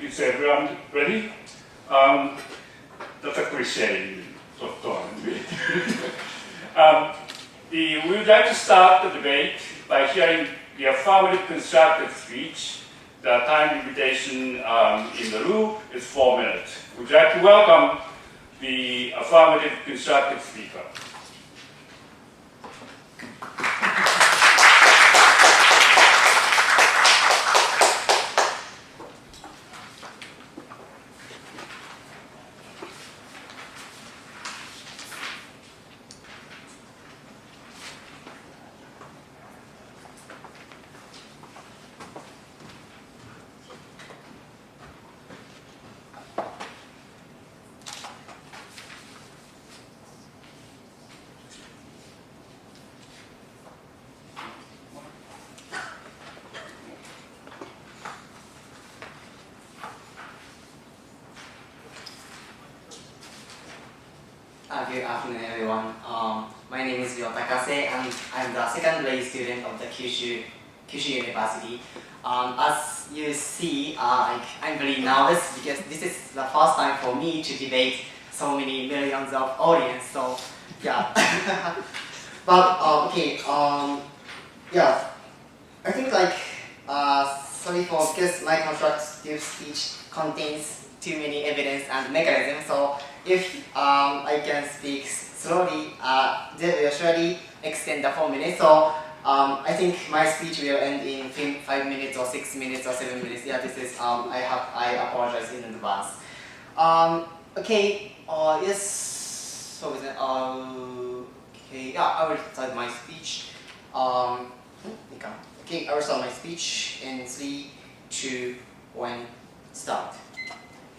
is everyone ready? That's a cliche. We would like to start the debate by hearing the affirmative constructed speech. The time limitation in the rule is 4 minutes. We'd like to welcome the affirmative constructed speaker. Good afternoon, everyone. My name is Takase, and I'm the second grade student of the Kyushu University. As you see, I'm very nervous because this is the first time for me to debate so many millions of audience. So, yeah. But okay. Yeah. I think sorry for because my constructive speech contains too many evidence and mechanisms. So if I can speak slowly, that will surely extend the 4 minutes. So I think my speech will end in 5 minutes or 6 minutes or 7 minutes. Yeah, this is I apologize in advance. Okay. Yes. So is it? Okay. Yeah, I will start my speech. Okay, I will start my speech in 3, 2, 1, start.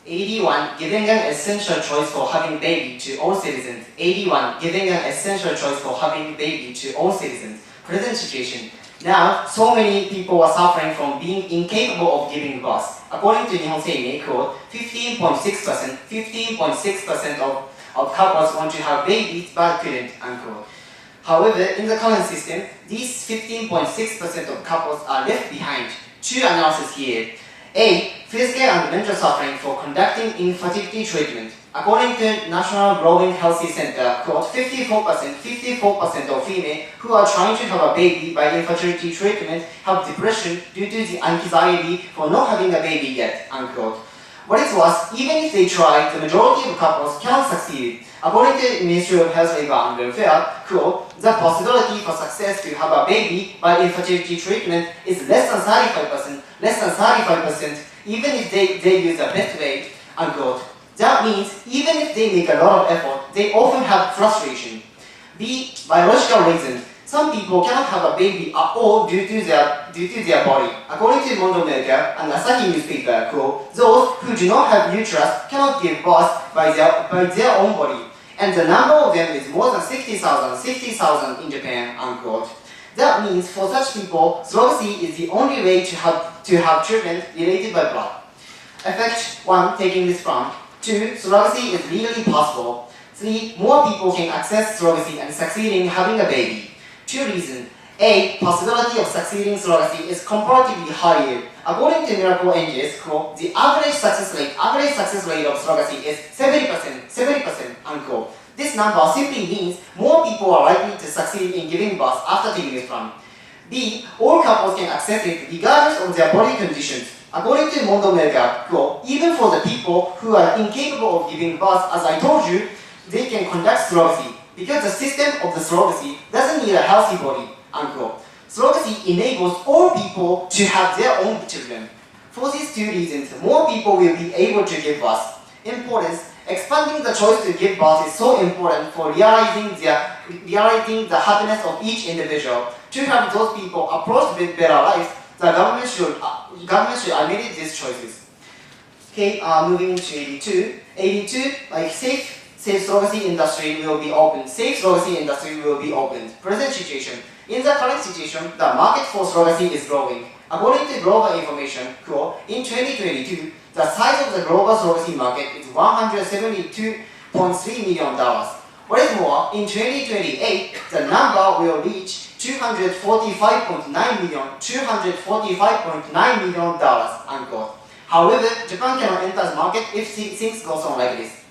81, giving an essential choice for having baby to all citizens. 81, giving an essential choice for having baby to all citizens. Present situation. Now, so many people are suffering from being incapable of giving birth. According to Nihon Seimei, quote, 15.6% of couples want to have babies but couldn't, unquote. However, in the current system, these 15.6% of couples are left behind. Two analyses here. A. Physical and mental suffering for conducting infertility treatment. According to National Growing Healthy Center, quote, 54% of females who are trying to have a baby by infertility treatment have depression due to the anxiety for not having a baby yet, unquote. What is worse, even if they try, the majority of couples cannot succeed. According to the Ministry of Health, Labor and Welfare, quote, the possibility for success to have a baby by infertility treatment is less than 35%, even if they use the best way, unquote. That means, even if they make a lot of effort, they often have frustration. B. Biological reason. Some people cannot have a baby at all due to their body. According to Mondo Maker and Asahi newspaper, quote, those who do not have uterus cannot give birth by their own body. And the number of them is more than 60,000 in Japan, unquote. That means for such people, surrogacy is the only way to have children related by blood. Effect 1, taking this from. 2, surrogacy is legally possible. 3, more people can access surrogacy and succeed in having a baby. 2 reasons. A, possibility of succeeding surrogacy is comparatively higher. According to Miracle Angels, quote, the average success rate of surrogacy is 70%, unquote. This number simply means more people are likely to succeed in giving birth after taking it from. B, all couples can access it regardless of their body conditions. According to Mondo Maker, quote, even for the people who are incapable of giving birth, as I told you, they can conduct surrogacy because the system of the surrogacy doesn't need a healthy body, unquote. Surrogacy enables all people to have their own children. For these 2 reasons, more people will be able to give birth. Importance. Expanding the choice to give birth is so important for realizing the happiness of each individual. To have those people approach with better lives, the government should eliminate these choices. Okay, moving to 82. 82, safe surrogacy industry will be opened. Present situation. In the current situation, the market for surrogacy is growing. According to global information, quote, in 2022, the size of the global surrogacy market is $172.3 million. What is more, in 2028, the number will reach $245.9 million, unquote. However, Japan cannot enter the market if things go on like this.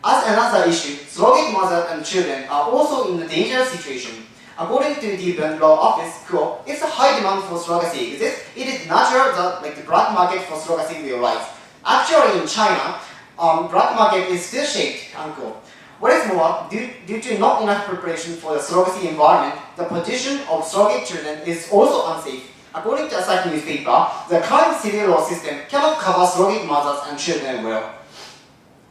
As another issue, surrogate mothers and children are also in a dangerous situation. According to the law office, quote, if a high demand for surrogacy exists, it is natural that the black market for surrogacy will rise. Actually, in China, black market is still shaped, unquote. What is more, due to not enough preparation for the surrogacy environment, the position of surrogate children is also unsafe. According to a Asahi newspaper, the current civil law system cannot cover surrogate mothers and children well.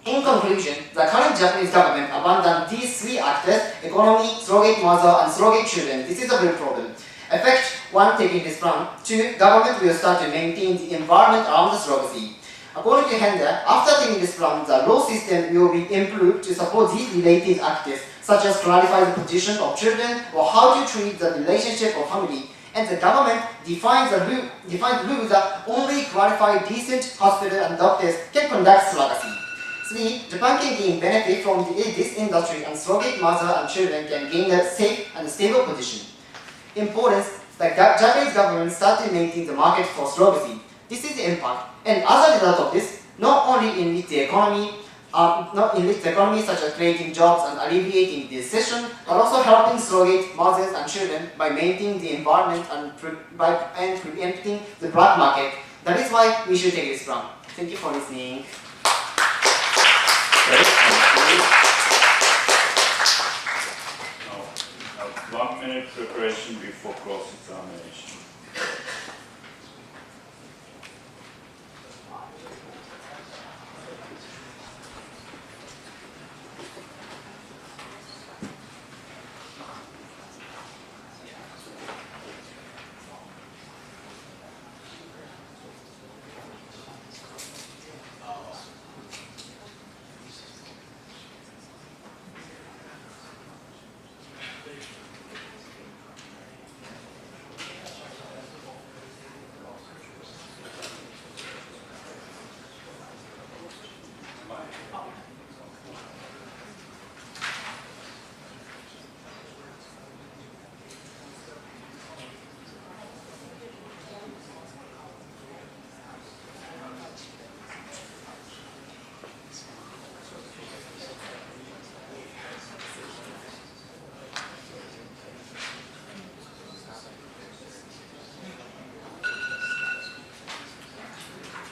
In conclusion, the current Japanese government abandoned these three actors: economy, surrogate mother, and surrogate children. This is a real problem. Effect 1, taking this plan. 2, government will start to maintain the environment around the surrogacy. According to HEnDA, after taking this plan, the law system will be improved to support these related actors, such as clarify the position of children or how to treat the relationship of family. And the government defines rules that only qualified decent hospitals and doctors can conduct surrogacy. 3. Japan can gain benefit from this industry, and surrogate mother and children can gain a safe and stable position. Importance: the Japanese government started making the market for surrogacy. This is the impact, and as a result of this, not only enrich the economy, such as creating jobs and alleviating the recession, but also helping surrogate mothers and children by maintaining the environment and preempting the black market. That is why we should take this plan. Thank you for listening. Okay, thank you. Now, 1 minute preparation before cross-examination.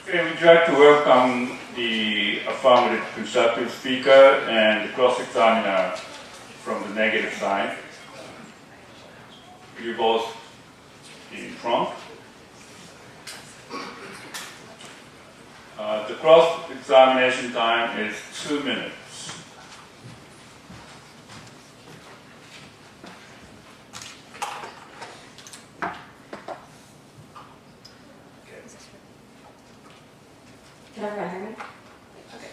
Okay, we'd like to welcome the affirmative constructive speaker and the cross-examiner from the negative side. You both in front. The cross-examination time is 2 minutes. Can everyone hear me? Okay.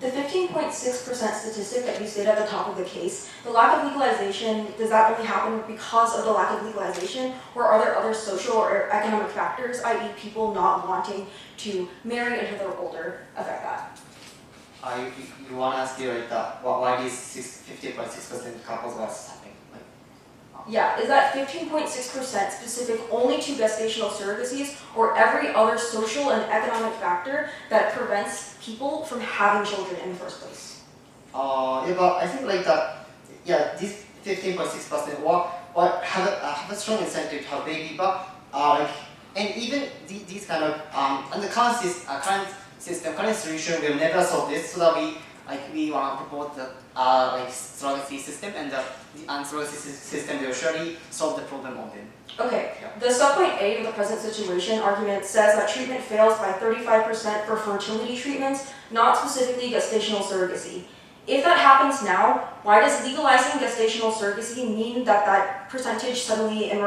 The 15.6% statistic that you stated at the top of the case, the lack of legalization, does that only happen because of the lack of legalization, or are there other social or economic factors, i.e. people not wanting to marry until they're older, affect that? You want to ask me like why these 15.6% couples are happening? Yeah, is that 15.6% specific only to gestational surrogacies, or every other social and economic factor that prevents people from having children in the first place? Yeah, but I think like that. Yeah, this 15.6% what have a strong incentive to have baby, but and even these kind of and the current system, current solution will never solve this. So that we want to promote the surrogacy system, and the surrogacy system will surely solve the problem of them. Okay, Yeah. the subpoint A of the present situation argument says that treatment fails by 35% for fertility treatments, not specifically gestational surrogacy. If that happens now, why does legalizing gestational surrogacy mean that that percentage suddenly and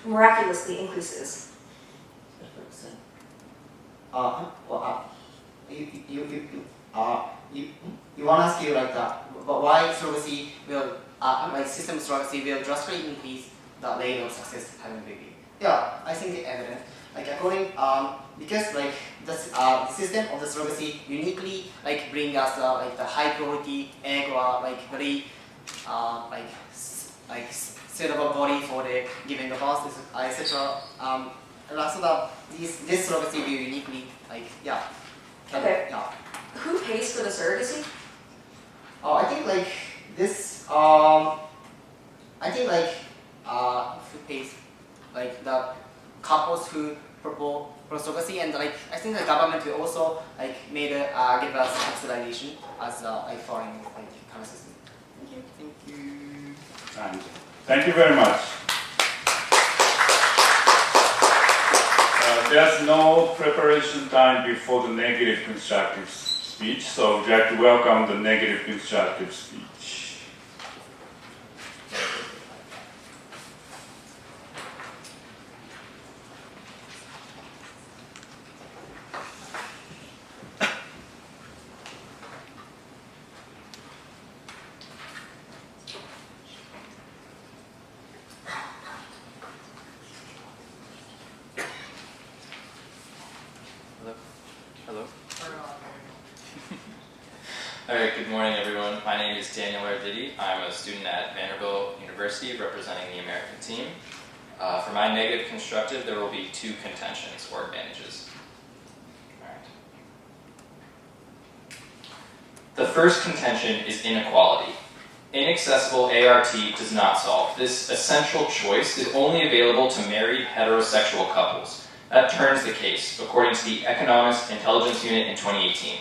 miraculously increases? You want to ask you like that, but why surrogacy will system surrogacy will drastically increase the rate of success having baby? Yeah, I think it's evident. According because the system of the surrogacy uniquely bring us the high quality egg or very suitable body for the giving the birth, etc. So that this surrogacy will uniquely Okay. Who pays for the surrogacy? I think like this. Who pays like the couples who propose surrogacy, and like I think the government will also like made give us subsidization as foreign currency. Thank you. Thank you. Thank you very much. There's no preparation time before the negative constructive speech, so we'd like to welcome the negative constructive speech. Hello. Alright, good morning everyone. My name is Daniel Arditi. I'm a student at Vanderbilt University representing the American team. For my negative constructive, there will be two contentions or advantages. Alright. The first contention is inequality. Inaccessible ART does not solve. This essential choice is only available to married heterosexual couples. That turns the case, according to the Economics Intelligence Unit in 2018.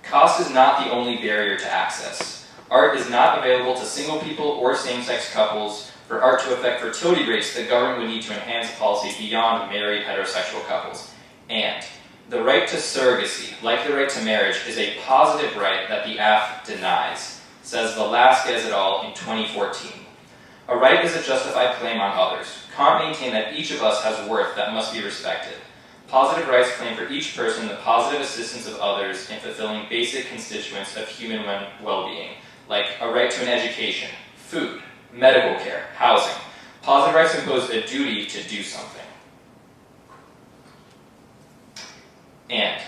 Cost is not the only barrier to access. Art is not available to single people or same-sex couples. For art to affect fertility rates, the government would need to enhance policy beyond married heterosexual couples. And the right to surrogacy, like the right to marriage, is a positive right that the AF denies, says Velasquez et al. In 2014. A right is a justified claim on others. Kant maintained that each of us has worth that must be respected. Positive rights claim for each person the positive assistance of others in fulfilling basic constituents of human well-being, like a right to an education, food, medical care, housing. Positive rights impose a duty to do something. And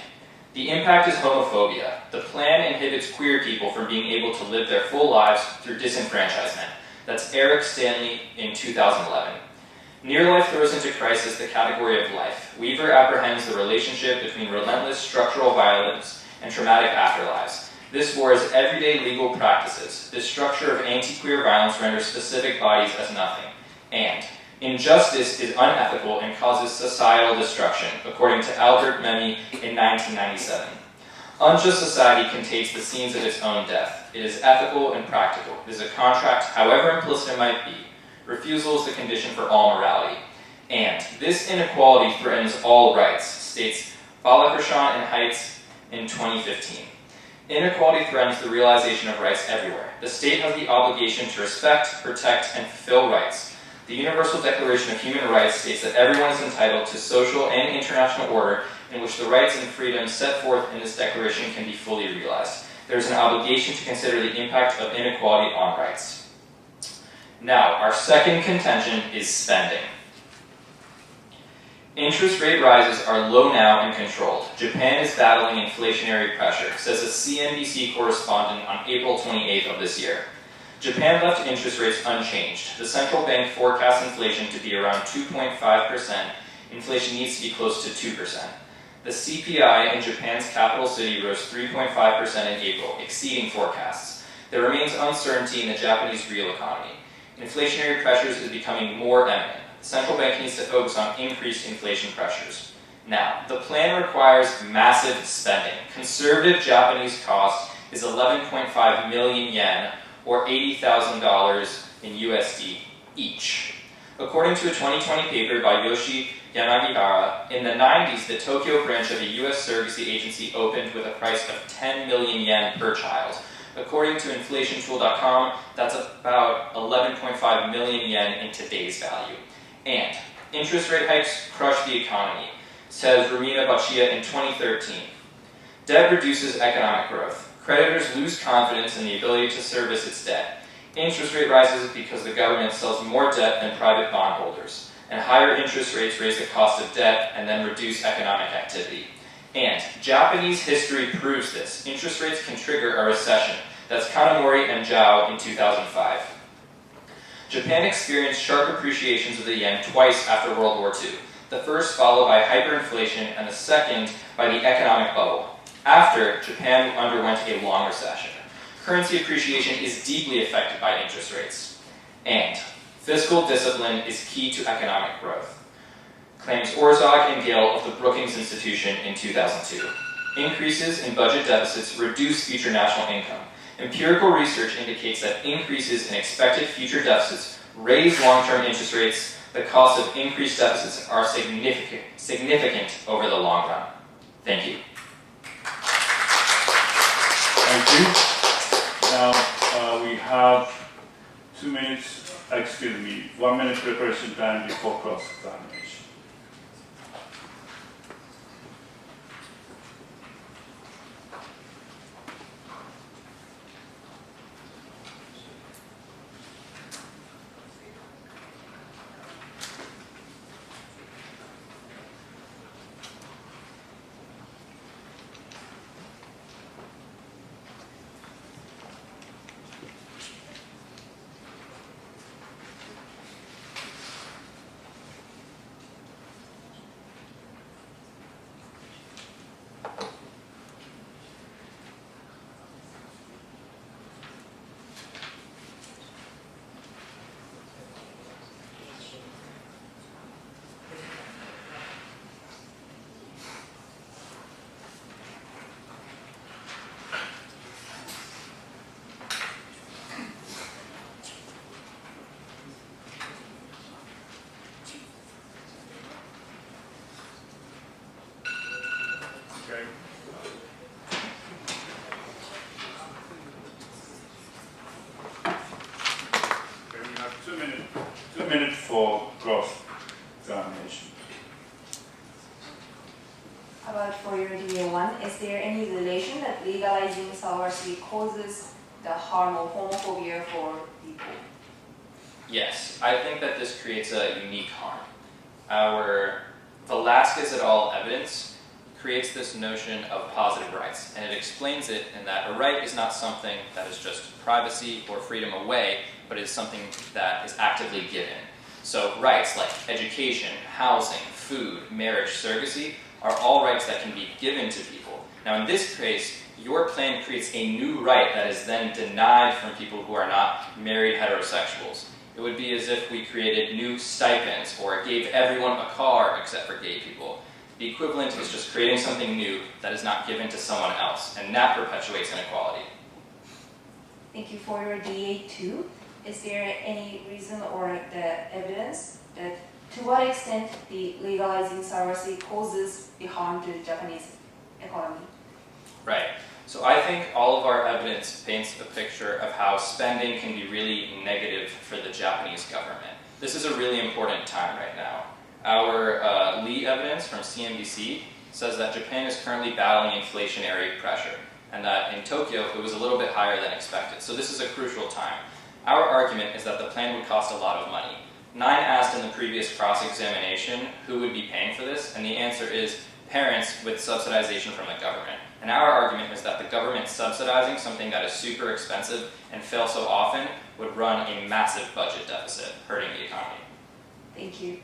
the impact is homophobia. The plan inhibits queer people from being able to live their full lives through disenfranchisement. That's Eric Stanley in 2011. Near life throws into crisis the category of life. Weaver apprehends the relationship between relentless structural violence and traumatic afterlives. This war is everyday legal practices. This structure of anti-queer violence renders specific bodies as nothing. And injustice is unethical and causes societal destruction, according to Albert Memmi in 1997. Unjust society contains the scenes of its own death. It is ethical and practical. It is a contract, however implicit it might be. Refusal is the condition for all morality. And this inequality threatens all rights, states Balakrishnan and Heitz in 2015. Inequality threatens the realization of rights everywhere. The state has the obligation to respect, protect, and fulfill rights. The Universal Declaration of Human Rights states that everyone is entitled to social and international order in which the rights and freedoms set forth in this declaration can be fully realized. There is an obligation to consider the impact of inequality on rights. Now, our second contention is spending. Interest rate rises are low now and controlled. Japan is battling inflationary pressure, says a CNBC correspondent on April 28th of this year. Japan left interest rates unchanged. The central bank forecasts inflation to be around 2.5%. Inflation needs to be close to 2%. The CPI in Japan's capital city rose 3.5% in April, exceeding forecasts. There remains uncertainty in the Japanese real economy. Inflationary pressures is becoming more eminent. The central bank needs to focus on increased inflation pressures. Now, the plan requires massive spending. Conservative Japanese cost is 11.5 million yen, or $80,000 in USD each. According to a 2020 paper by Yoshi Yanagihara, in the 90s, the Tokyo branch of a U.S. surrogacy agency opened with a price of 10 million yen per child. According to inflationtool.com, that's about 11.5 million yen in today's value. And interest rate hikes crush the economy, says Romina Bachia in 2013. Debt reduces economic growth. Creditors lose confidence in the ability to service its debt. Interest rate rises because the government sells more debt than private bondholders. And higher interest rates raise the cost of debt and then reduce economic activity. And Japanese history proves this. Interest rates can trigger a recession. That's Kanamori and Zhao in 2005. Japan experienced sharp appreciations of the yen twice after World War II, the first followed by hyperinflation and the second by the economic bubble. After, Japan underwent a long recession. Currency appreciation is deeply affected by interest rates. And fiscal discipline is key to economic growth, claims Orzog and Gale of the Brookings Institution in 2002. Increases in budget deficits reduce future national income. Empirical research indicates that increases in expected future deficits raise long-term interest rates. The costs of increased deficits are significant over the long run. Thank you. Thank you. Now we have 2 minutes, 1 minute preparation time before cross-examination. Okay. Okay, we have 2 minutes for cross-examination. About for your DA1, is there any relation that legalizing surrogacy causes the harm of homophobia for people? Yes, I think that this creates a unique harm. Our Velasquez et al. Evidence creates this notion of positive rights, and it explains it in that a right is not something that is just privacy or freedom away, but is something that is actively given. So rights like education, housing, food, marriage, surrogacy are all rights that can be given to people. Now in this case, your plan creates a new right that is then denied from people who are not married heterosexuals. It would be as if we created new stipends or gave everyone a car except for gay people. The equivalent is just creating something new that is not given to someone else, and that perpetuates inequality. Thank you for your DA2. Is there any reason or the evidence that to what extent the legalizing surrogacy causes the harm to the Japanese economy? Right. So I think all of our evidence paints a picture of how spending can be really negative for the Japanese government. This is a really important time right now. Our Lee evidence from CNBC says that Japan is currently battling inflationary pressure, and that in Tokyo it was a little bit higher than expected. So this is a crucial time. Our argument is that the plan would cost a lot of money. 9 asked in the previous cross-examination who would be paying for this, and the answer is parents with subsidization from the government. And our argument is that the government subsidizing something that is super expensive and fails so often would run a massive budget deficit, hurting the economy. Thank you.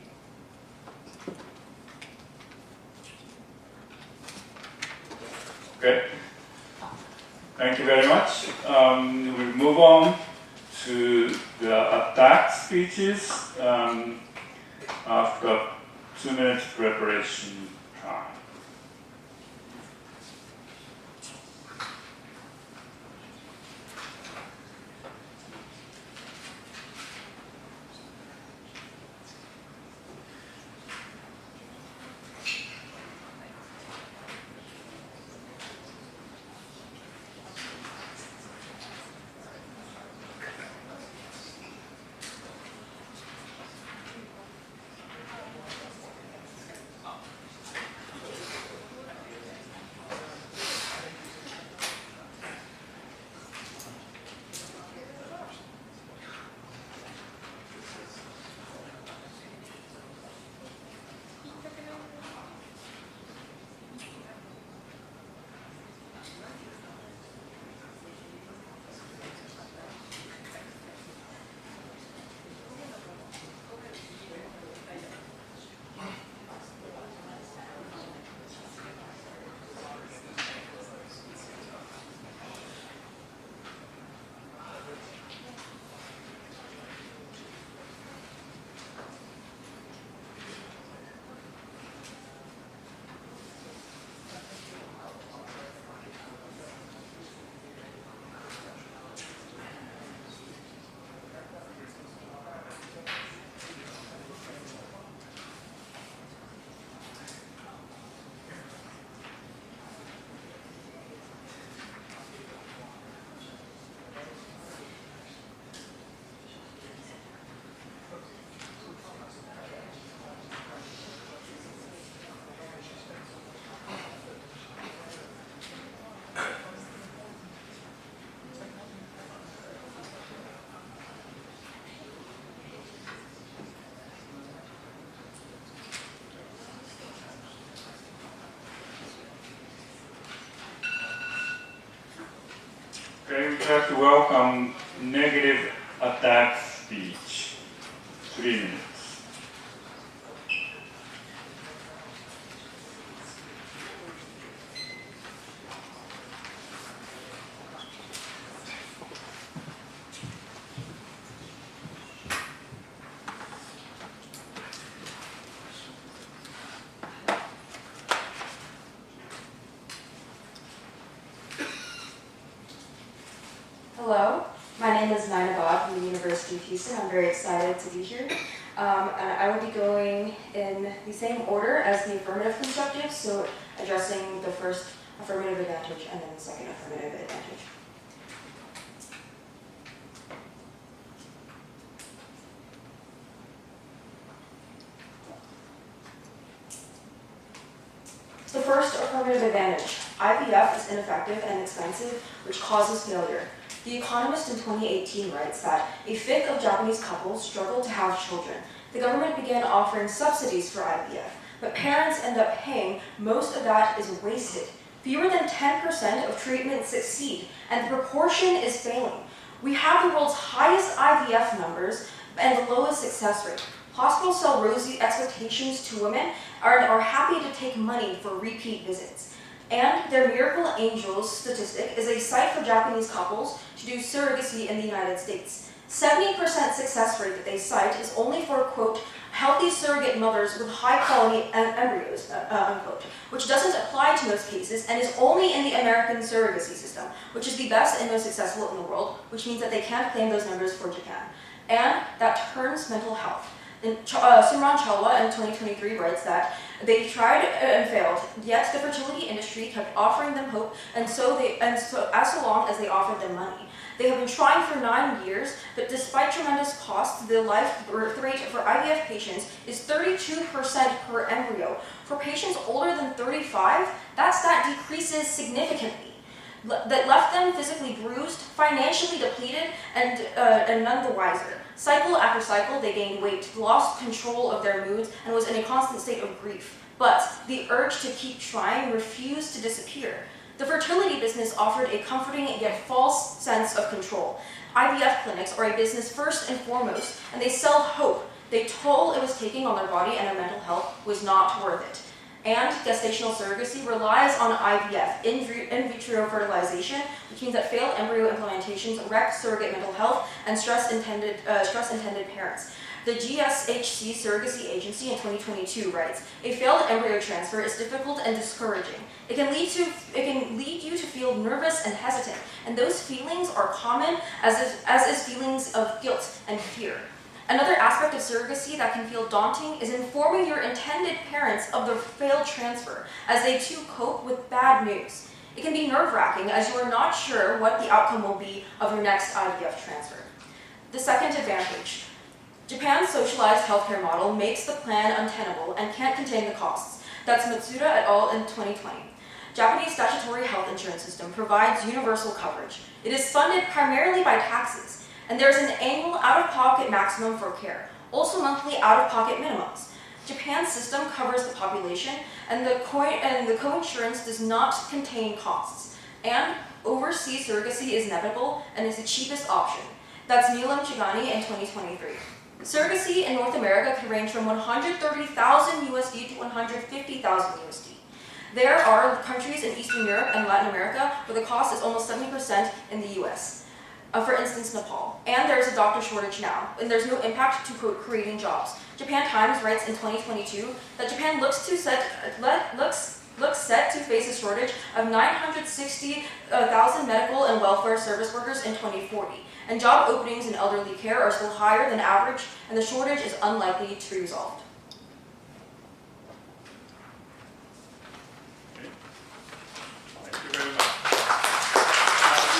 Okay. Thank you very much. We move on to the attack speeches after 2 minutes preparation time. We'd like to welcome negative attack speech. 3 minutes. Hello, my name is Nina Bob from the University of Houston. I'm very excited to be here. And I will be going in the same order as the affirmative constructive, so addressing the first affirmative advantage and then the second affirmative advantage. The first affirmative advantage. IVF is ineffective and expensive, which causes failure. The Economist in 2018 writes that a fifth of Japanese couples struggle to have children. The government began offering subsidies for IVF, but parents end up paying. Most of that is wasted. Fewer than 10% of treatments succeed, and the proportion is failing. We have the world's highest IVF numbers and the lowest success rate. Hospitals sell rosy expectations to women and are happy to take money for repeat visits. And their Miracle Angels statistic is a site for Japanese couples to do surrogacy in the United States. 70% success rate that they cite is only for, quote, healthy surrogate mothers with high-quality embryos, unquote, which doesn't apply to most cases and is only in the American surrogacy system, which is the best and most successful in the world, which means that they can't claim those numbers for Japan. And that turns mental health. Simran Chalwa in 2023 writes that they tried and failed, yet the fertility industry kept offering them hope, and so long as they offered them money. They have been trying for 9 years, but despite tremendous costs, the life birth rate for IVF patients is 32% per embryo. For patients older than 35, that stat decreases significantly. That left them physically bruised, financially depleted, and none the wiser. Cycle after cycle, they gained weight, lost control of their moods, and was in a constant state of grief. But the urge to keep trying refused to disappear. The fertility business offered a comforting yet false sense of control. IVF clinics are a business first and foremost, and they sell hope. The toll it was taking on their body and their mental health was not worth it. And gestational surrogacy relies on IVF, in vitro fertilization, which means that failed embryo implantations wreck surrogate mental health and stress-intended parents. The GSHC Surrogacy Agency in 2022 writes, a failed embryo transfer is difficult and discouraging. It can lead you to feel nervous and hesitant, and those feelings are common as is feelings of guilt and fear. Another aspect of surrogacy that can feel daunting is informing your intended parents of the failed transfer, as they too cope with bad news. It can be nerve-wracking as you are not sure what the outcome will be of your next IVF transfer. The second advantage. Japan's socialized healthcare model makes the plan untenable and can't contain the costs. That's Matsuda et al. In 2020. Japanese statutory health insurance system provides universal coverage. It is funded primarily by taxes. And there's an annual out-of-pocket maximum for care, also monthly out-of-pocket minimums. Japan's system covers the population, and the co-insurance does not contain costs. And overseas surrogacy is inevitable and is the cheapest option. That's Neelam Chigani in 2023. Surrogacy in North America can range from 130,000 USD to 150,000 USD. There are countries in Eastern Europe and Latin America where the cost is almost 70% in the US. For instance, Nepal. And there's a doctor shortage now, and there's no impact to creating jobs. Japan Times writes in 2022 that Japan looks set to face a shortage of 960,000 medical and welfare service workers in 2040. And job openings in elderly care are still higher than average, and the shortage is unlikely to be resolved. Thank you very much.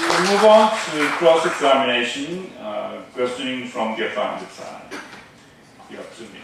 We move on to cross-examination, questioning from the affirmative side. You have 2 minutes.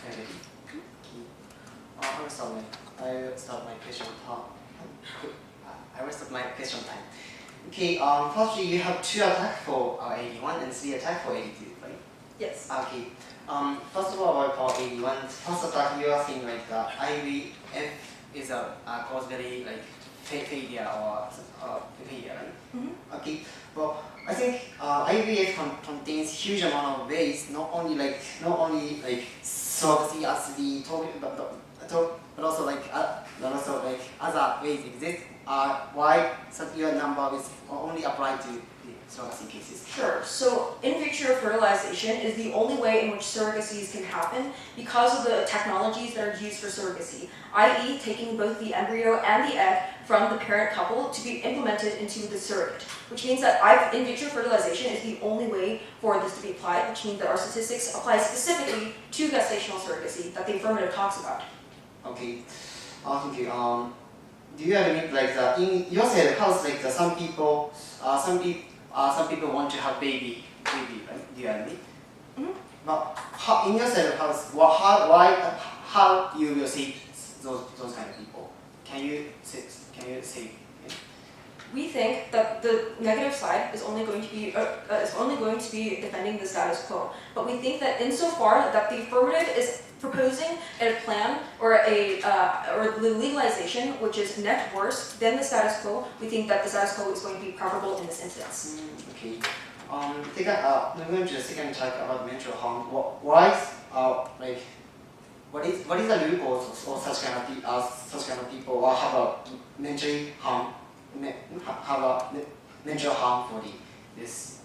I will start my question time. I will start my question time. Okay, firstly, you have 2 attacks for 81 and 3 attacks for 82, right? Yes. Okay. First of all, for 81, first attack, you are saying like the IVF is a cause very like failure or failure, right? Mm-hmm. Okay. Well, I think IVF contains huge amount of ways, not only like surrogacy as we talked about, but also like other ways exist. Why such your number is only applied to surrogacy cases? Sure. So in vitro fertilization is the only way in which surrogacies can happen because of the technologies that are used for surrogacy, i.e. taking both the embryo and the egg from the parent couple to be implemented into the surrogate, which means that in vitro fertilization is the only way for this to be applied, which means that our statistics apply specifically to gestational surrogacy that the affirmative talks about. Okay. Thank you. Do you admit like in your set of house like some people want to have baby, right? Do you admit? Mm-hmm. But in your set of house, how you will see those kind of people? Can you say? We think that the negative side is only going to be defending the status quo. But we think that insofar that the affirmative is proposing a plan or the legalization which is net worse than the status quo, we think that the status quo is going to be preferable in this instance. Okay. I'm going to the second talk about mental harm. What is the root cause of such kind of people or have a mental harm for this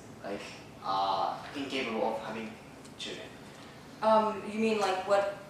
incapable of having children? You mean like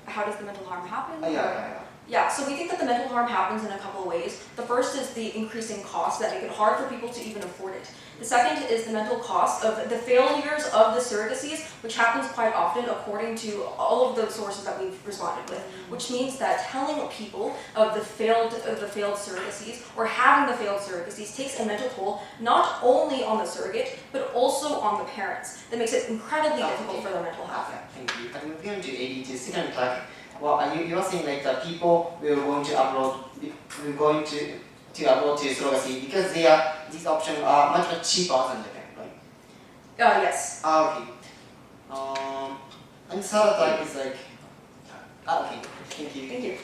how does the mental harm happen? Yeah. Yeah, so we think that the mental harm happens in a couple of ways. The first is the increasing costs that make it hard for people to even afford it. The second is the mental cost of the failures of the surrogacies, which happens quite often according to all of the sources that we've responded with, which means that telling people of the failed surrogacies or having the failed surrogacies takes a mental toll not only on the surrogate but also on the parents. That makes it incredibly difficult for their mental health. Thank you. I'm going to 82 second talk. Well, you are saying like that people will going to upload to surrogacy because these options are much cheaper than Japan, right? Yes. Okay. And third type is like okay. Thank you. Thank you.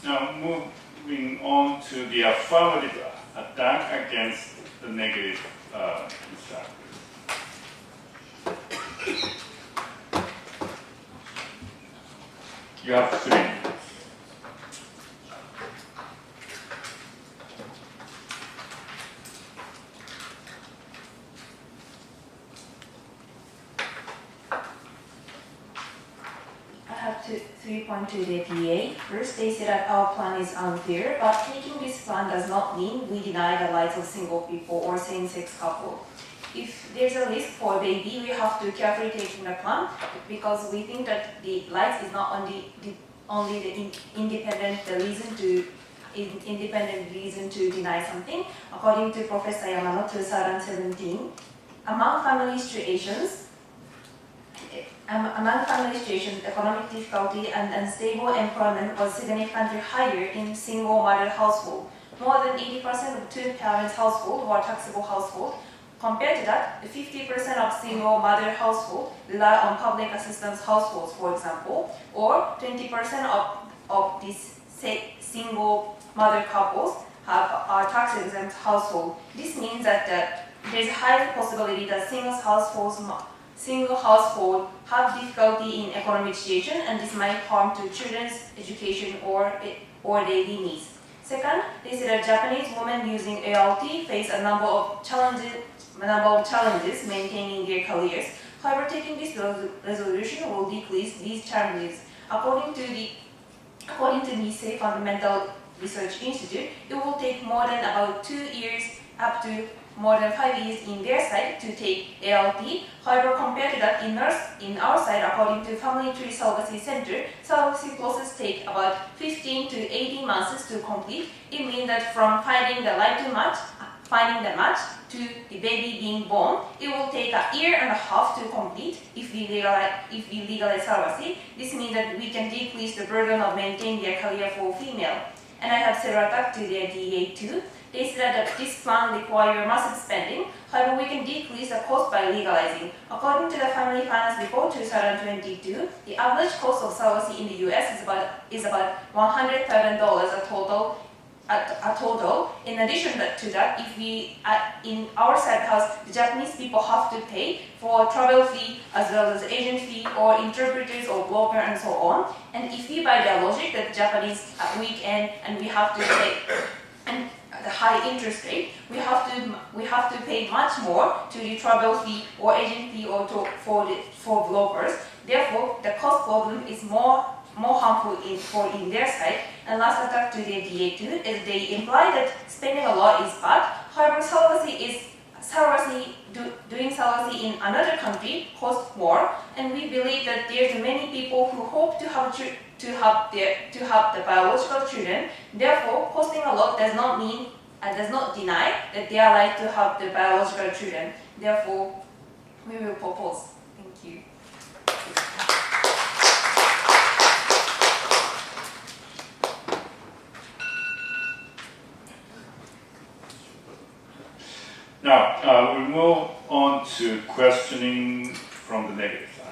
Now moving on to the affirmative attack against the negative constructive. You have 3 minutes. I have 3.2 dpa. First, they say that our plan is unfair, but taking this plan does not mean we deny the rights of single people or same-sex couple. If there's a risk for a baby, we have to carefully take in the plan because we think that the rights is not only the independent reason to deny something. According to Professor Yamano, 2017, among family situations, economic difficulty and unstable employment was significantly higher in single mother household. More than 80% of two-parent household were taxable household. Compared to that, 50% of single mother household rely on public assistance households, for example, or 20% of these single mother couples are tax-exempt household. This means that there's a high possibility that single household have difficulty in economic situation, and this might harm to children's education or daily needs. Second, they say that Japanese women using ALT face a number of challenges maintaining their careers. However, taking this resolution will decrease these challenges. According to the Nisei Fundamental Research Institute, it will take more than about 2 years up to more than 5 years in their side to take ALT. However, compared to that, in our side, according to Family Tree Surrogacy Center, surrogacy process take about 15 to 18 months to complete. It means that from finding the right to match finding the match to the baby being born. It will take a year and a half to complete if we legalize surrogacy. This means that we can decrease the burden of maintaining their career for female. And I have several attacks to their DA too. They said that this plan requires massive spending. However, we can decrease the cost by legalizing. According to the Family Finance Report 2022, the average cost of surrogacy in the U.S. is about $100,000 a total. In addition to that, if we in our side house, the Japanese people have to pay for travel fee as well as agent fee or interpreters or broker and so on. And if we buy their logic that Japanese weekend and we have to pay and the high interest rate, we have to pay much more to the travel fee or agent fee or for brokers. Therefore, the cost problem is more harmful in their side. And last attack to the DA2 is they imply that spending a lot is bad. However, doing surrogacy in another country costs more, and we believe that there's many people who hope to have the biological children. Therefore, costing a lot does not deny that they are right to have the biological children. Therefore, we will propose. Thank you. Now, we move on to questioning from the negative side.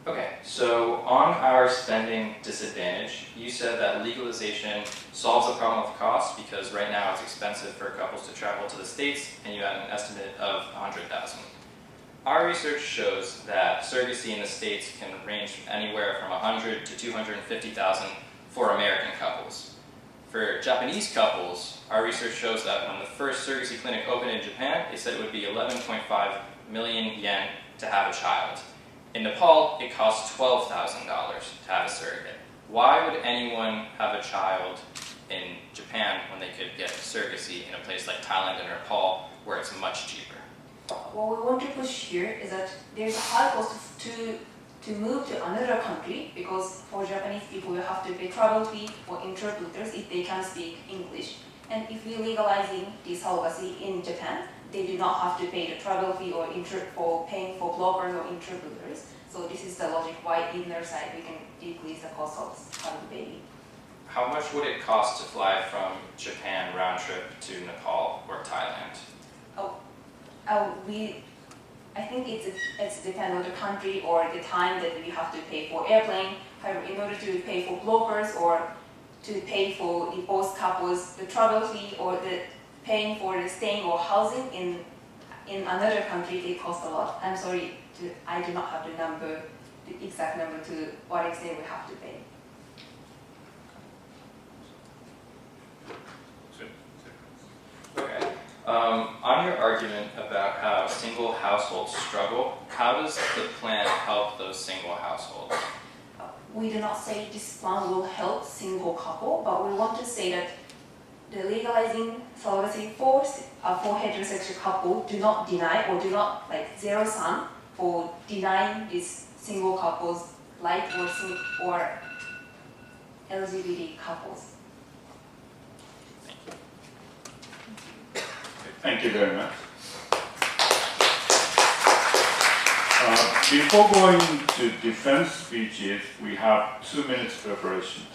Okay, so on our spending disadvantage, you said that legalization solves the problem of cost because right now it's expensive for couples to travel to the States, and you had an estimate of $100,000. Our research shows that surrogacy in the States can range from anywhere from $100,000 to $250,000 for American couples. For Japanese couples, our research shows that when the first surrogacy clinic opened in Japan, they said it would be 11.5 million yen to have a child. In Nepal, it costs $12,000 to have a surrogate. Why would anyone have a child in Japan when they could get surrogacy in a place like Thailand and Nepal where it's much cheaper? What we want to push here is that there's a high cost to move to another country because for Japanese people you have to pay travel fee or interpreters if they can't speak English. And if we're legalizing the surrogacy in Japan, they do not have to pay the travel fee or paying for bloggers or interpreters. So this is the logic why in their side we can decrease the cost of having the baby. How much would it cost to fly from Japan round trip to Nepal or Thailand? I think it's depend on the country or the time that we have to pay for airplane. However, in order to pay for bloggers or to pay for both couples the travel fee or the paying for the staying or housing in another country, it costs a lot. I'm sorry, I do not have the exact number to what extent we have to pay. Okay. On your argument about how single households struggle, how does the plan help those single households? We do not say this plan will help single couple, but we want to say that the legalizing surrogacy for heterosexual couple do not deny or do not zero sum for denying these single couples like or LGBT couples. Thank you very much. Before going to defense speeches, we have 2 minutes preparation time.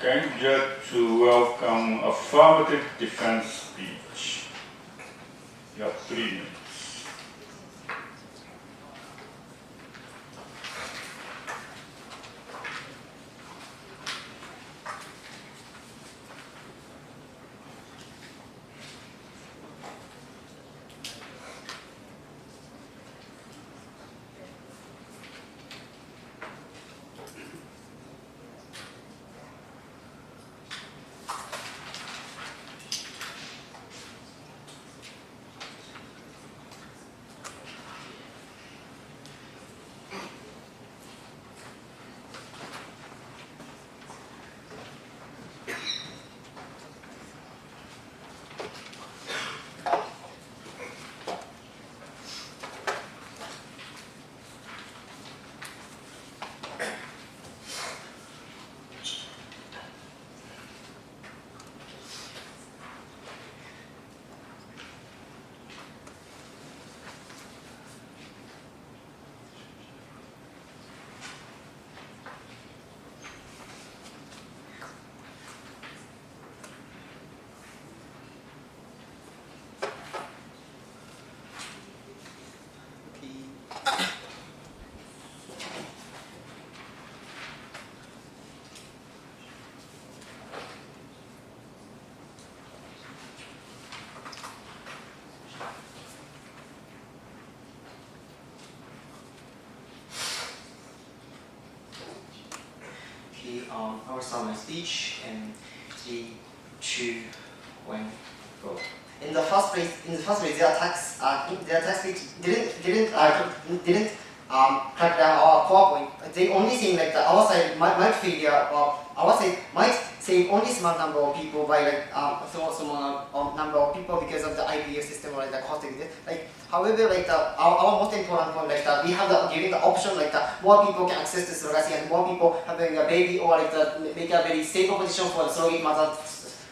Okay, just to welcome affirmative defense speech. You have 3 minutes. I will start my speech in 3, 2, 1, go. In the first place, their tax speech didn't crack down our core point. They only think like that our side might failure, or our side might save only small number of people by like small number of people because of the IVF system or like the cost of it. Like however, like our most important point like that we have giving the option like that more people can access to surrogacy and more people having a baby or like make a very stable position for the surrogate mother.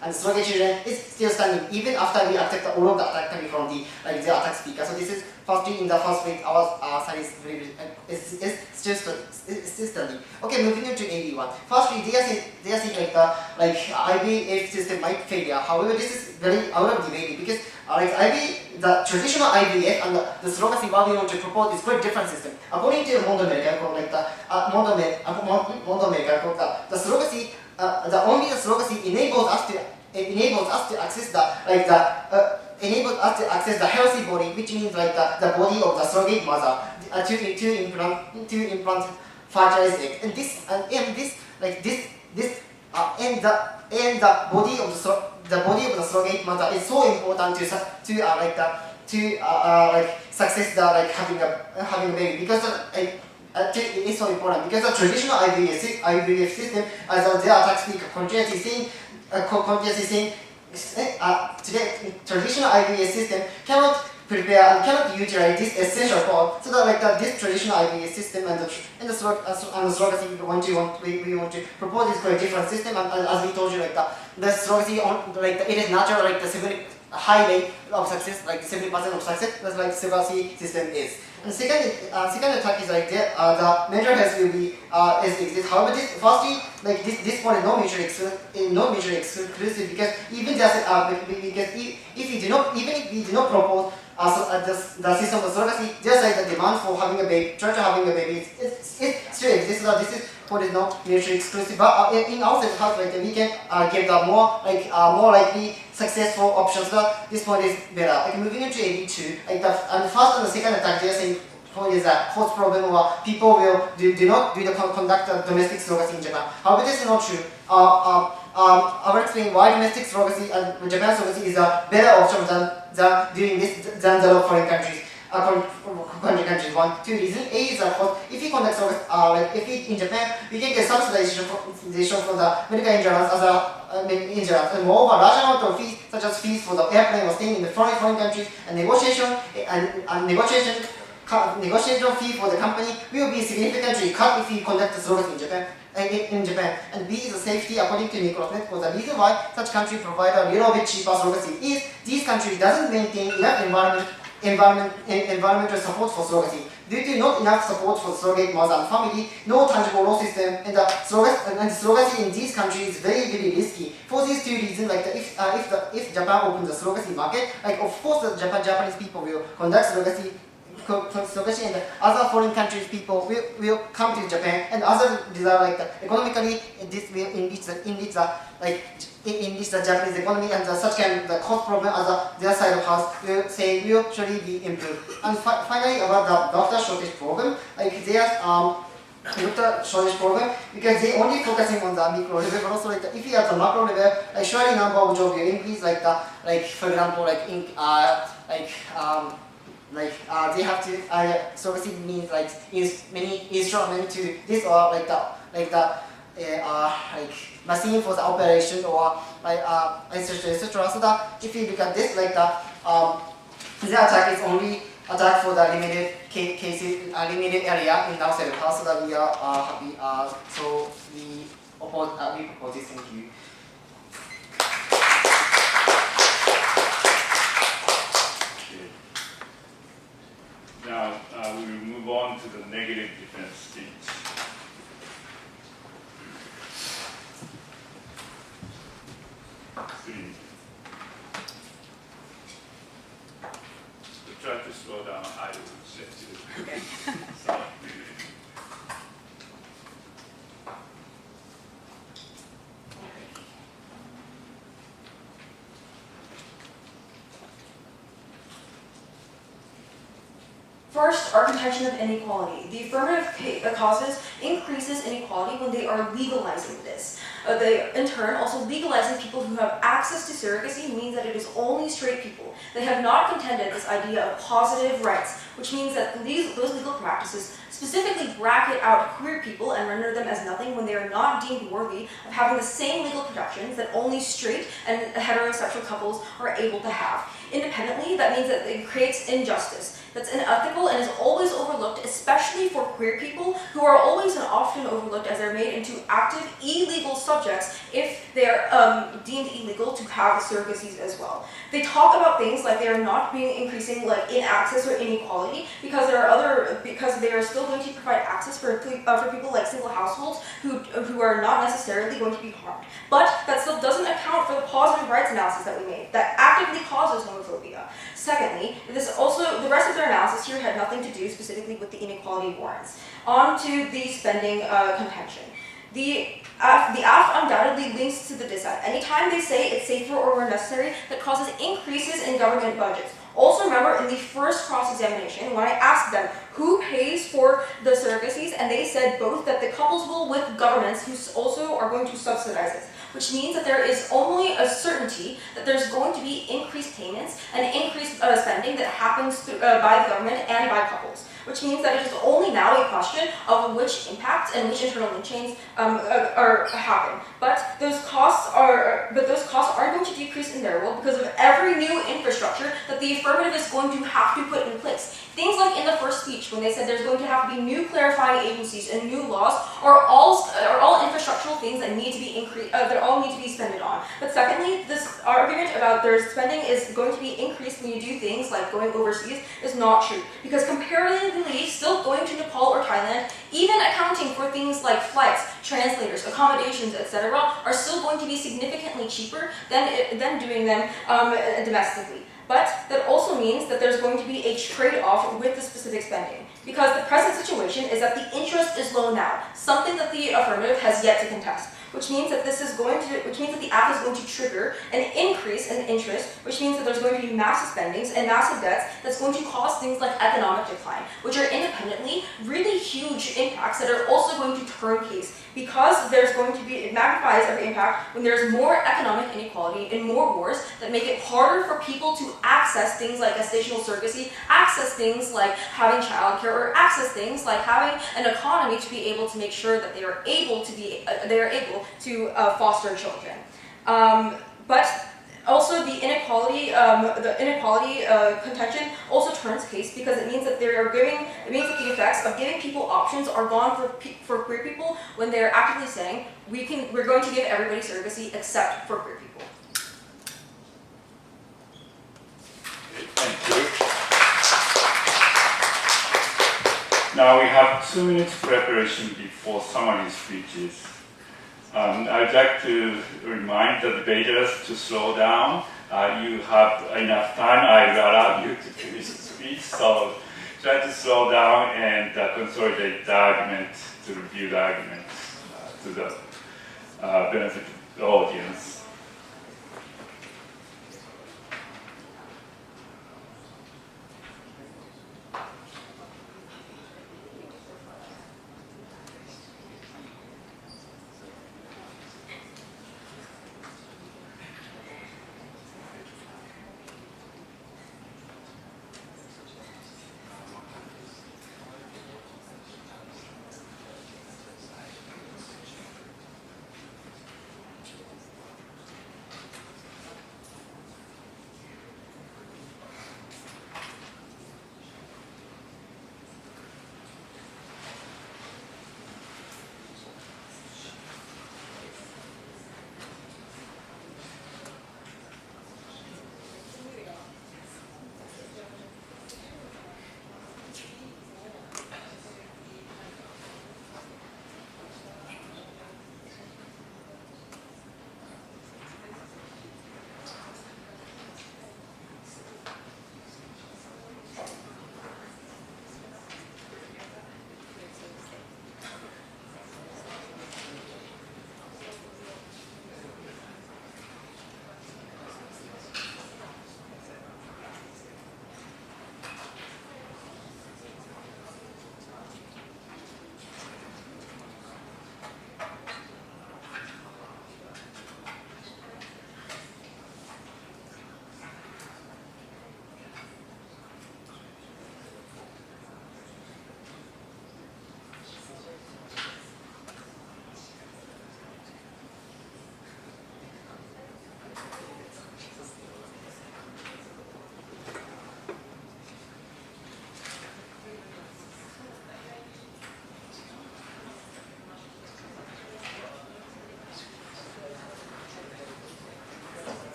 And surrogate children is still standing even after we accept all of the attack coming from the attack speaker. So this is firstly in the first place our side is very still standing. Okay, moving into AV1. Firstly, they are saying like IVF system might failure. However, this is very out of debate because the traditional IVF and the surrogacy what we want to propose is quite different system. According to Mondo America, the surrogacy. The only surrogacy enables us to access the healthy body, which means like the body of the surrogate mother to implant fertilized egg. And the body of the surrogate mother is so important to success having a baby because it is so important because the traditional IVF system, as their attack speaker continuously saying, today traditional IVF system cannot prepare and cannot utilize this essential part. So that this traditional IVF system and the surrogacy we want to propose is quite different system. And as we told you, the surrogacy it is natural the high rate of success, 70% of success. That's surrogacy system is. And second attack is the mental health will be exist. However, firstly this point is no mutually exclusive because even because if we do not propose the system of surrogacy, just the demand for having a baby, having a baby, it still exists. So this is what is not mutually exclusive. But in our set we can give the more likely successful options. So this point is better. Moving into AD2, and the first and the second attack, they are saying point is a host problem where people do not conduct domestic surrogacy in Japan. However, this is not true. I will explain why domestic surrogacy and Japan surrogacy is a better option than doing this than the foreign countries. Countries. 1, 2 reasons. A is of course, if we conduct surrogacy, if we in Japan, we can get subsidization from the medical insurance as insurance, and moreover, large amount of fees such as fees for the airplane or staying in the foreign countries and negotiation fee for the company will be significantly cut if we conduct the surrogacy in Japan. And B is the safety according to Nicholas Netco. The reason why such countries provide a little bit cheaper surrogacy is these countries doesn't maintain enough environmental support for surrogacy. Due to not enough support for surrogate mother and family, no tangible law system, and surrogacy in these countries is very, very risky. For these two reasons, like if Japan opens the surrogacy market, like of course the Japanese people will conduct surrogacy, and other foreign countries people will come to Japan, and other like economically this will enrich the Japanese economy, and such kind of the cost problem as their side of house will surely be improved. And finally about the doctor shortage problem, like there's doctor shortage problem because they only focusing on the micro level, but also like if you have the macro level, like surely number of jobs will increase, like for example they have to surrogacy means like use many instruments to this, or like machine for the operation, or etc. So that if you look at this, like the attack is only attack for the limited cases, limited area in outside of house, so that we are happy. So we propose this. Thank you. Now we will move on to the negative defense speech. So try to slow down. I will set you. Okay. So, First, our contention of inequality. The affirmative causes increases inequality when they are legalizing this. They, in turn, also legalizing people who have access to surrogacy means that it is only straight people. They have not contended this idea of positive rights, which means that those legal practices specifically bracket out queer people and render them as nothing when they are not deemed worthy of having the same legal protections that only straight and heterosexual couples are able to have. Independently, that means that it creates injustice that's unethical and is always overlooked, especially for queer people who are always and often overlooked as they're made into active illegal subjects if they're deemed illegal to have surrogacies as well. They talk about things like they are not being increasing like in access or inequality because they are still going to provide access for people like single households who are not necessarily going to be harmed. But that still doesn't account for the positive rights analysis that we made that actively causes homophobia. Secondly, the rest of their analysis here had nothing to do specifically with the inequality warrants. On to the spending contention. The AFT undoubtedly links to the dissent. Anytime they say it's safer or more necessary, that causes increases in government budgets. Also remember in the first cross-examination, when I asked them who pays for the surrogacies, and they said both that the couples will with governments who also are going to subsidize it, which means that there is only a certainty that there's going to be increased payments and increased spending that happens by the government and by couples, which means that it is only now a question of which impacts and which internal link chains happen. But those costs aren't going to decrease in their world because of every new infrastructure that the affirmative is going to have to put in place. Things like in the first speech, when they said there's going to have to be new clarifying agencies and new laws, are all infrastructural things that need to be that all need to be spent on. But secondly, this argument about their spending is going to be increased when you do things like going overseas is not true. Because comparatively, still going to Nepal or Thailand, even accounting for things like flights, translators, accommodations, etc., are still going to be significantly cheaper than doing them domestically. But that also means that there's going to be a trade-off with the specific spending. Because the present situation is that the interest is low now, something that the affirmative has yet to contest. Which means that the act is going to trigger an increase in interest, which means that there's going to be massive spendings and massive debts that's going to cause things like economic decline, which are independently really huge impacts that are also going to turn case. Because there's going to be, it magnifies every impact when there's more economic inequality and more wars that make it harder for people to access things like gestational surrogacy, access things like having childcare, or access things like having an economy to be able to make sure that they are able to foster children. But also the inequality contention also turns case because it means that the effects of giving people options are gone for queer people when they're actively saying we're going to give everybody surrogacy except for queer people. Thank you. Now we have 2 minutes preparation before summary speeches. I'd like to remind the debaters to slow down. You have enough time. I allow you to finish the speech, so try to slow down and consolidate the argument, to review the arguments to the benefit of the audience.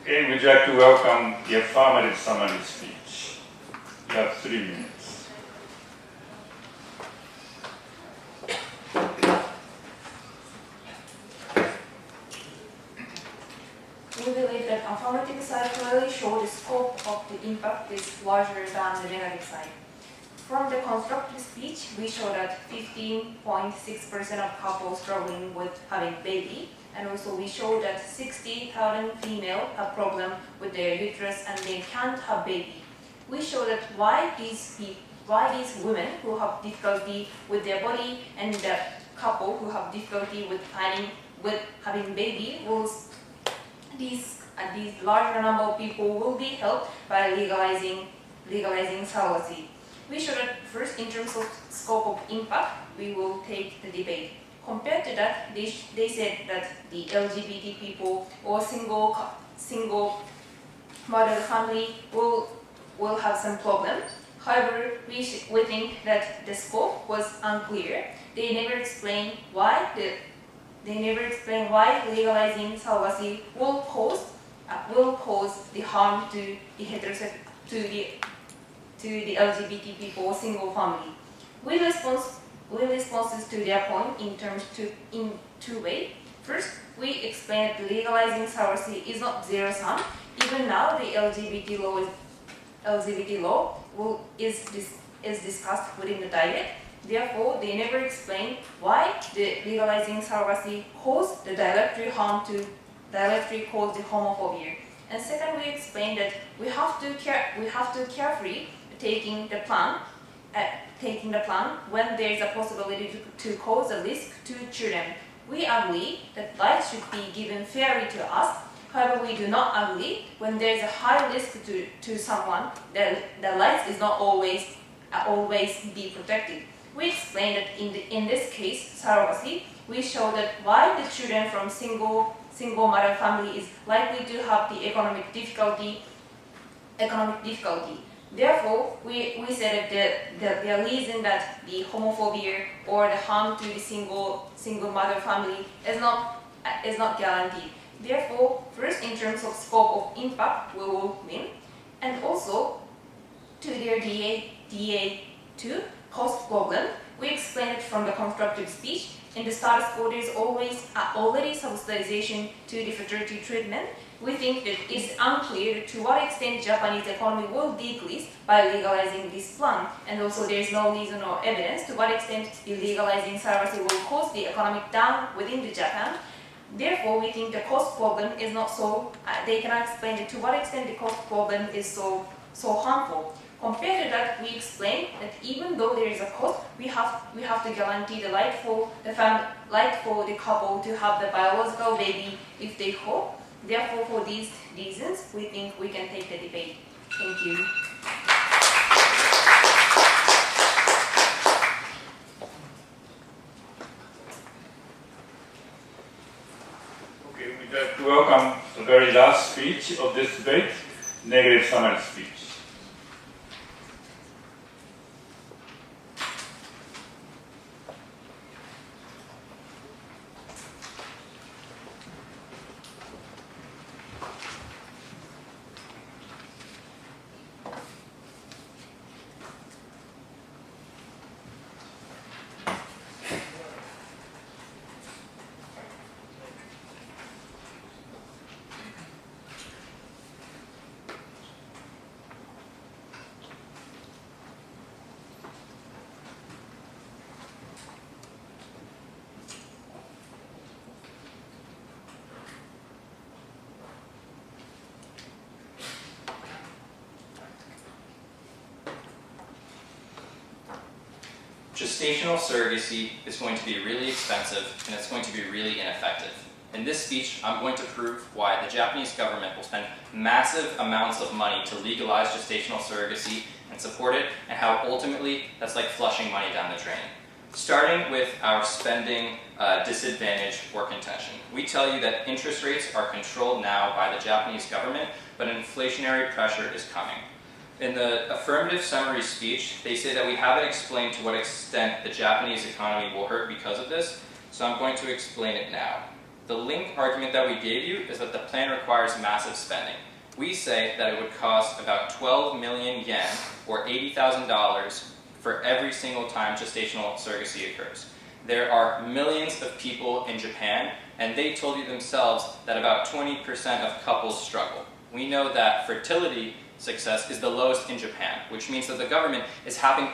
Okay, we'd like to welcome the affirmative summary speech. You have 3 minutes. We believe that affirmative side clearly shows the scope of the impact is larger than the negative side. From the constructive speech, we show that 15.6% of couples struggling with having baby, and also we show that 60,000 females have problem with their uterus and they can't have baby. We show that why these women who have difficulty with their body and the couple who have difficulty with having baby these larger number of people will be helped by legalizing surrogacy. We show that first, in terms of scope of impact, we will take the debate. Compared to that, they said that the LGBT people or single mother family will have some problem. However, we think that the scope was unclear. They never explained why legalizing surrogacy will cause the harm to the LGBT people or single family. We responses to their point in two ways. First, we explained that legalizing surrogacy is not zero sum. Even now, the LGBT law is discussed within the diet. Therefore, they never explain why the legalizing surrogacy caused the directly cause the homophobia. And second, we explained that we have to carefully taking the plan when there is a possibility to cause a risk to children. We agree that rights should be given fairly to us. However, we do not agree when there is a high risk to someone that the rights is not always be protected. We explained that in this case, surrogacy, we show that why the children from single mother family is likely to have the economic difficulty. Therefore, we said that the reason that the homophobia or the harm to the single mother family is not guaranteed. Therefore, first in terms of scope of impact, we will win, and also to their DA2 cost problem, we explained it from the constructive speech. In the status quo, there is already subsidization to the fertility treatment. We think that it's unclear to what extent Japanese economy will decrease by legalizing this plan, and also there is no reason or evidence to what extent legalizing surrogacy will cause the economic down within the Japan. Therefore, we think the cost problem is not so. They cannot explain it to what extent the cost problem is so harmful. Compared to that, we explain that even though there is a cost, we have to guarantee the right for the couple to have the biological baby if they hope. Therefore, for these reasons, we think we can take the debate. Thank you. Okay, we'd like to welcome the very last speech of this debate, negative summary speech. Gestational surrogacy is going to be really expensive and it's going to be really ineffective. In this speech, I'm going to prove why the Japanese government will spend massive amounts of money to legalize gestational surrogacy and support it, and how ultimately that's like flushing money down the drain. Starting with our spending disadvantage or contention. We tell you that interest rates are controlled now by the Japanese government, but inflationary pressure is coming. In the affirmative summary speech, they say that we haven't explained to what extent the Japanese economy will hurt because of this, so I'm going to explain it now. The link argument that we gave you is that the plan requires massive spending. We say that it would cost about 12 million yen, or $80,000, for every single time gestational surrogacy occurs. There are millions of people in Japan, and they told you themselves that about 20% of couples struggle. We know that fertility success is the lowest in Japan, which means that the government is helping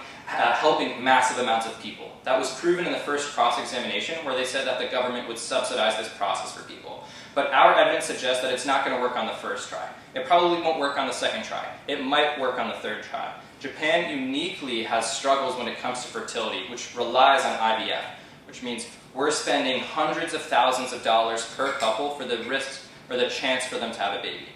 massive amounts of people. That was proven in the first cross-examination, where they said that the government would subsidize this process for people. But our evidence suggests that it's not going to work on the first try. It probably won't work on the second try. It might work on the third try. Japan uniquely has struggles when it comes to fertility, which relies on IVF, which means we're spending hundreds of thousands of dollars per couple for the risk or the chance for them to have a baby.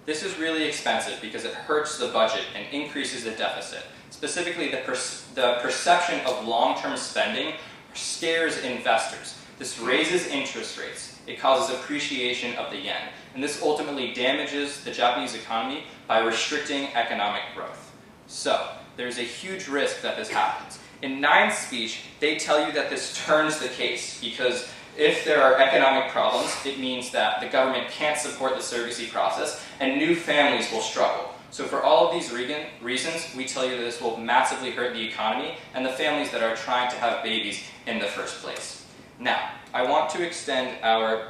This is really expensive because it hurts the budget and increases the deficit. Specifically, the perception of long-term spending scares investors. This raises interest rates. It causes appreciation of the yen. And this ultimately damages the Japanese economy by restricting economic growth. So, there's a huge risk that this happens. In Nine's speech, they tell you that this turns the case because if there are economic problems, it means that the government can't support the surrogacy process and new families will struggle. So for all of these reasons, we tell you that this will massively hurt the economy and the families that are trying to have babies in the first place. Now, I want to extend our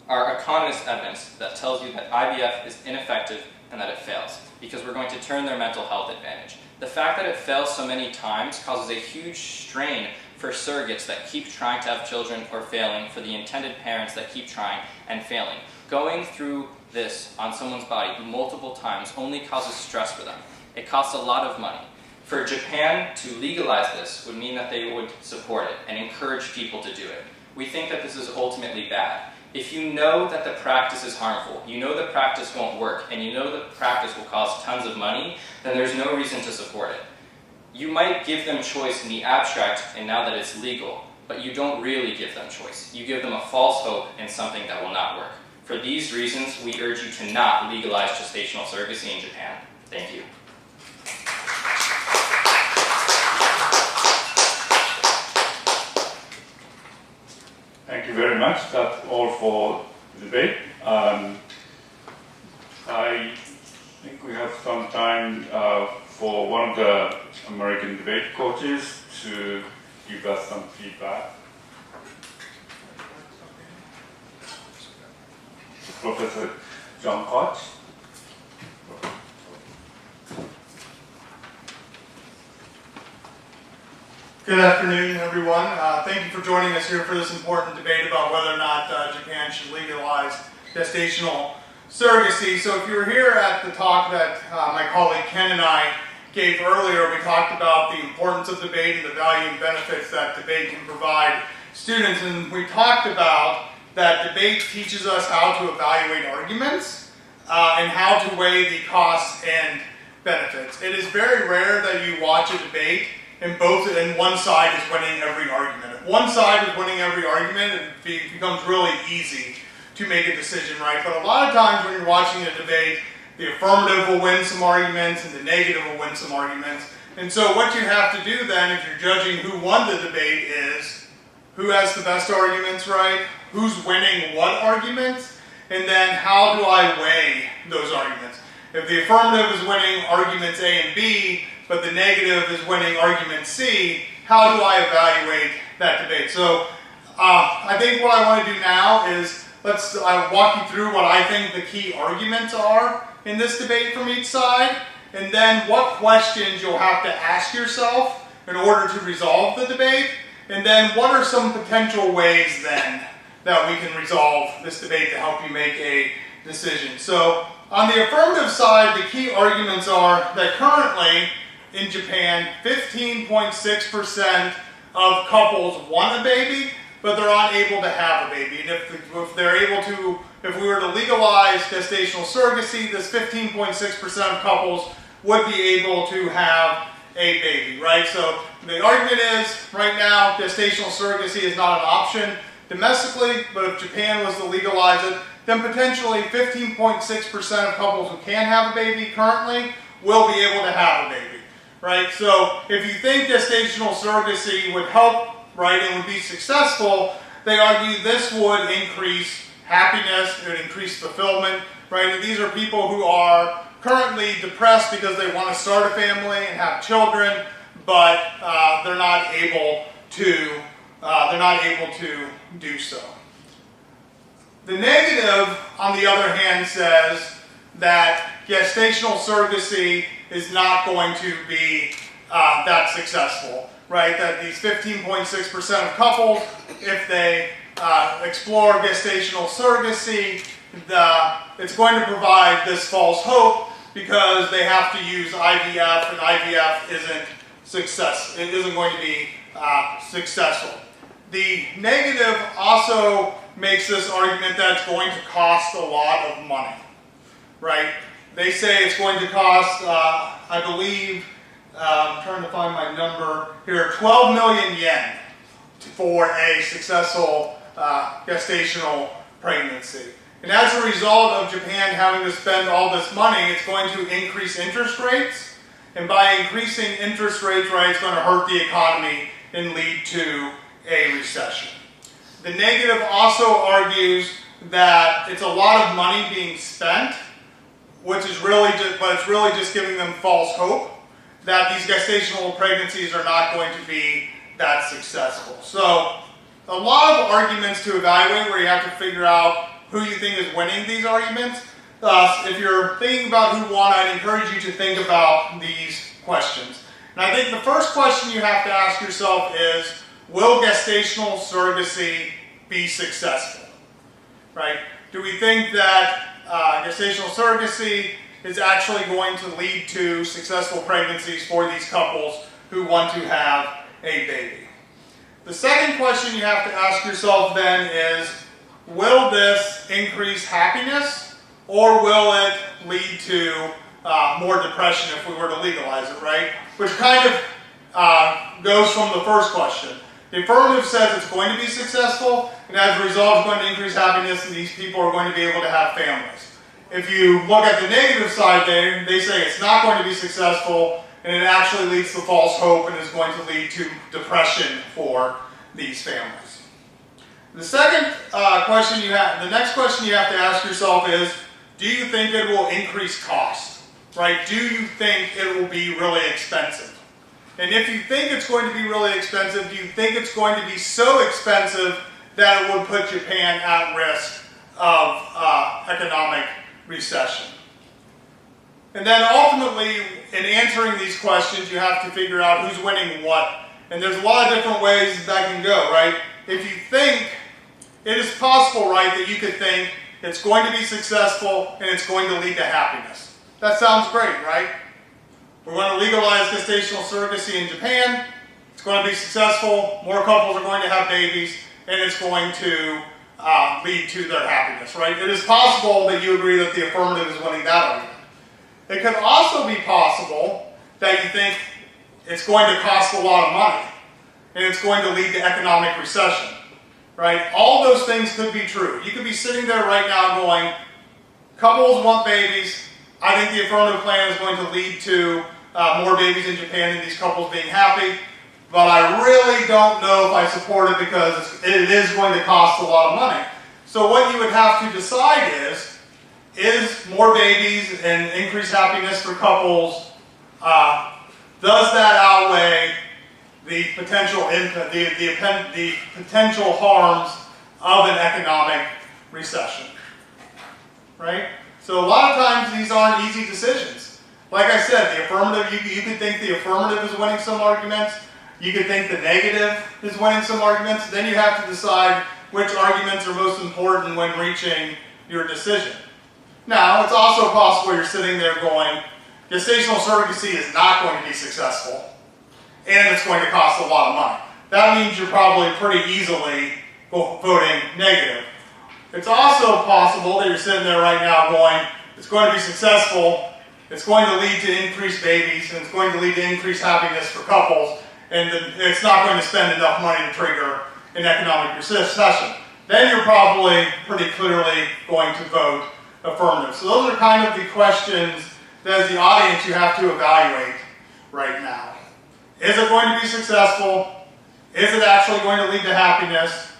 economist evidence that tells you that IVF is ineffective and that it fails, because we're going to turn their mental health advantage. The fact that it fails so many times causes a huge strain for surrogates that keep trying to have children or failing, for the intended parents that keep trying and failing. Going through this on someone's body multiple times only causes stress for them. It costs a lot of money. For Japan to legalize this would mean that they would support it and encourage people to do it. We think that this is ultimately bad. If you know that the practice is harmful, you know the practice won't work, and you know the practice will cost tons of money, then there's no reason to support it. You might give them choice in the abstract and now that it's legal, but you don't really give them choice. You give them a false hope in something that will not work. For these reasons, we urge you to not legalize gestational surrogacy in Japan. Thank you. Thank you very much. That's all for the debate. I think we have some time for one of the American debate coaches to give us some feedback. Professor John Koch. Good afternoon, everyone. Thank you for joining us here for this important debate about whether or not Japan should legalize gestational surrogacy. So if you were here at the talk that my colleague Ken and I gave earlier, we talked about the importance of debate and the value and benefits that debate can provide students. And we talked about that debate teaches us how to evaluate arguments and how to weigh the costs and benefits. It is very rare that you watch a debate and one side is winning every argument. If one side is winning every argument, it becomes really easy to make a decision, right? But a lot of times when you're watching a debate, the affirmative will win some arguments and the negative will win some arguments. And so what you have to do then, if you're judging who won the debate, is who has the best arguments, right? Who's winning what arguments? And then how do I weigh those arguments? If the affirmative is winning arguments A and B, but the negative is winning argument C, how do I evaluate that debate? So I think what I want to do now is I'll walk you through what I think the key arguments are in this debate from each side, and then what questions you'll have to ask yourself in order to resolve the debate, and then what are some potential ways then that we can resolve this debate to help you make a decision. So on the affirmative side, the key arguments are that currently in Japan, 15.6% of couples want a baby, but they're unable to have a baby. And if we were to legalize gestational surrogacy, this 15.6% of couples would be able to have a baby, right? So the argument is, right now, gestational surrogacy is not an option domestically, but if Japan was to legalize it, then potentially 15.6% of couples who can have a baby currently will be able to have a baby, right? So if you think gestational surrogacy would help, right, and would be successful, they argue this would increase happiness, it would increase fulfillment, right? And these are people who are currently depressed because they want to start a family and have children, but they're not able to do so. The negative, on the other hand, says that gestational surrogacy is not going to be that successful, right? That these 15.6% of couples, if they explore gestational surrogacy, it's going to provide this false hope because they have to use IVF, and IVF isn't going to be successful. The negative also makes this argument that it's going to cost a lot of money, right? They say it's going to cost, I believe, I'm trying to find my number here, 12 million yen for a successful gestational pregnancy. And as a result of Japan having to spend all this money, it's going to increase interest rates. And by increasing interest rates, right, it's going to hurt the economy and lead to a recession. The negative also argues that it's a lot of money being spent, but it's really just giving them false hope that these gestational pregnancies are not going to be that successful. So a lot of arguments to evaluate where you have to figure out who you think is winning these arguments. Thus, if you're thinking about who won, I'd encourage you to think about these questions. And I think the first question you have to ask yourself is, will gestational surrogacy be successful? Right? Do we think that gestational surrogacy is actually going to lead to successful pregnancies for these couples who want to have a baby? The second question you have to ask yourself then is, will this increase happiness, or will it lead to more depression if we were to legalize it, right? Which kind of goes from the first question. The affirmative says it's going to be successful, and as a result, it's going to increase happiness, and these people are going to be able to have families. If you look at the negative side there, they say it's not going to be successful, and it actually leads to false hope and is going to lead to depression for these families. The second question the next question you have to ask yourself is, do you think it will increase cost? Right? Do you think it will be really expensive? And if you think it's going to be really expensive, do you think it's going to be so expensive that it would put Japan at risk of economic recession? And then ultimately, in answering these questions, you have to figure out who's winning what. And there's a lot of different ways that can go, right? If you think, it is possible, right, that you could think it's going to be successful and it's going to lead to happiness. That sounds great, right? We're going to legalize gestational surrogacy in Japan. It's going to be successful. More couples are going to have babies, and it's going to lead to their happiness, right? It is possible that you agree that the affirmative is winning that argument. It could also be possible that you think it's going to cost a lot of money, and it's going to lead to economic recession, right? All those things could be true. You could be sitting there right now going, couples want babies. I think the affirmative plan is going to lead to more babies in Japan and these couples being happy, but I really don't know if I support it because it is going to cost a lot of money. So what you would have to decide is more babies and increased happiness for couples, does that outweigh the potential the potential harms of an economic recession, right? So a lot of times these aren't easy decisions. Like I said, the affirmative, you could think the affirmative is winning some arguments. You could think the negative is winning some arguments. Then you have to decide which arguments are most important when reaching your decision. Now, it's also possible you're sitting there going, gestational surrogacy is not going to be successful, and it's going to cost a lot of money. That means you're probably pretty easily voting negative. It's also possible that you're sitting there right now going, it's going to be successful, it's going to lead to increased babies, and it's going to lead to increased happiness for couples, and it's not going to spend enough money to trigger an economic recession. Then you're probably pretty clearly going to vote affirmative. So those are kind of the questions that as the audience you have to evaluate right now. Is it going to be successful? Is it actually going to lead to happiness?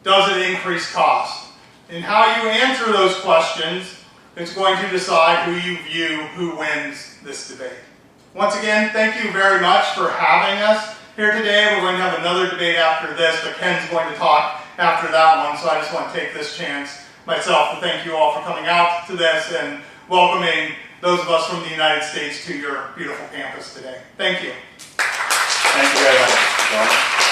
Does it increase cost? And how you answer those questions is going to decide who you view who wins this debate. Once again, thank you very much for having us here today. We're going to have another debate after this, but Ken's going to talk after that one, so I just want to take this chance myself to thank you all for coming out to this and welcoming those of us from the United States to your beautiful campus today. Thank you. Thank you very much, John.